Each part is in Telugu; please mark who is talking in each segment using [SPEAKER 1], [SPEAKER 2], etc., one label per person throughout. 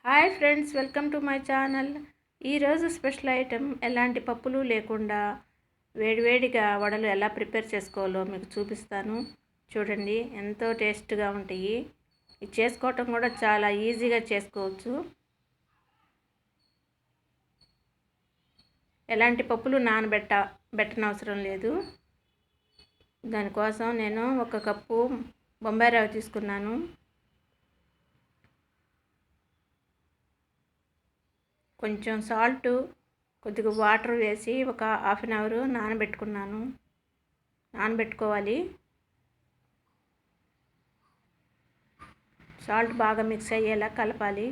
[SPEAKER 1] Hi friends, welcome to my channel. ఈరోజు స్పెషల్ ఐటెం ఎలాంటి పప్పులు లేకుండా వేడివేడిగా వడలు ఎలా ప్రిపేర్ చేసుకోవాలో మీకు చూపిస్తాను. చూడండి, ఎంతో టేస్ట్గా ఉంటాయి. ఇది చేసుకోవటం కూడా చాలా ఈజీగా చేసుకోవచ్చు. ఎలాంటి పప్పులు బెట్టనవసరం లేదు. దానికోసం నేను 1 కప్పు బొంబాయి రవ్వ తీసుకున్నాను. కొంచెం సాల్ట్, కొద్దిగా వాటర్ వేసి ఒక హాఫ్ అన్ అవర్ నానబెట్టుకోవాలి. సాల్ట్ బాగా మిక్స్ అయ్యేలా కలపాలి.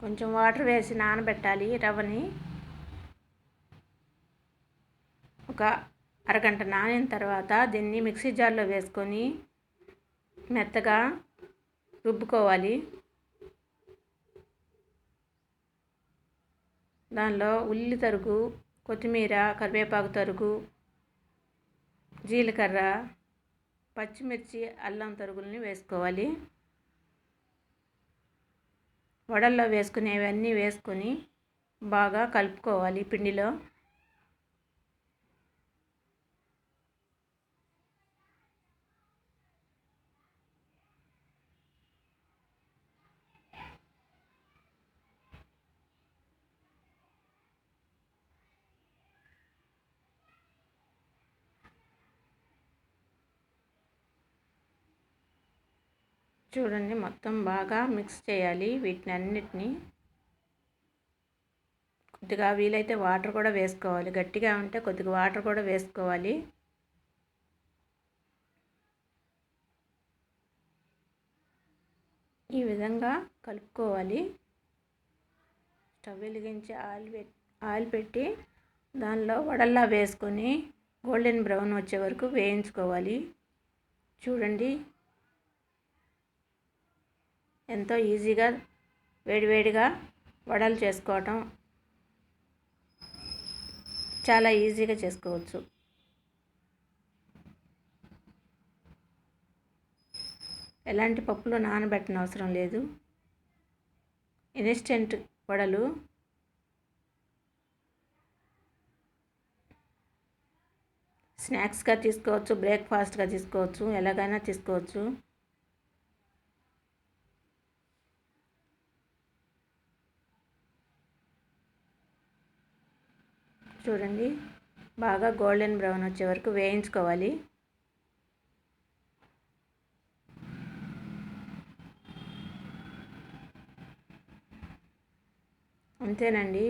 [SPEAKER 1] కొంచెం వాటర్ వేసి నానబెట్టాలి రవ్వని. ఒక అరగంట నానిన తర్వాత దీన్ని మిక్సీ జార్లో వేసుకొని మెత్తగా రుబ్బుకోవాలి. దానిలో ఉల్లి తరుగు, కొత్తిమీర, కరివేపాకు తరుగు, జీలకర్ర, పచ్చిమిర్చి, అల్లం తరుగుల్ని వేసుకోవాలి. వడల్లో వేసుకునేవన్నీ వేసుకొని బాగా కలుపుకోవాలి పిండిలో. చూడండి, మొత్తం బాగా మిక్స్ చేయాలి వీటిని అన్నిటినీ. కొద్దిగా వీలైతే వాటర్ కూడా వేసుకోవాలి. గట్టిగా ఉంటే కొద్దిగా వాటర్ కూడా వేసుకోవాలి. ఈ విధంగా కలుపుకోవాలి. స్టవ్ వెలిగించి ఆయిల్ పెట్టి దానిలో వడల్లా వేసుకొని గోల్డెన్ బ్రౌన్ వచ్చే వరకు వేయించుకోవాలి. చూడండి, ఎంతో ఈజీగా వేడివేడిగా వడలు చేసుకోవటం చాలా ఈజీగా చేసుకోవచ్చు. ఎలాంటి పప్పులు నానబెట్టనవసరం లేదు. ఇన్స్టెంట్ వడలు. స్నాక్స్గా తీసుకోవచ్చు, బ్రేక్ఫాస్ట్గా తీసుకోవచ్చు, ఎలాగైనా తీసుకోవచ్చు. చూడండి, బాగా గోల్డెన్ బ్రౌన్ వచ్చే వరకు వేయించుకోవాలి. అంతేనండి,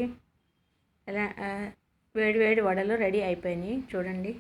[SPEAKER 1] వేడి వడలు రెడీ అయిపోయినాయి. చూడండి.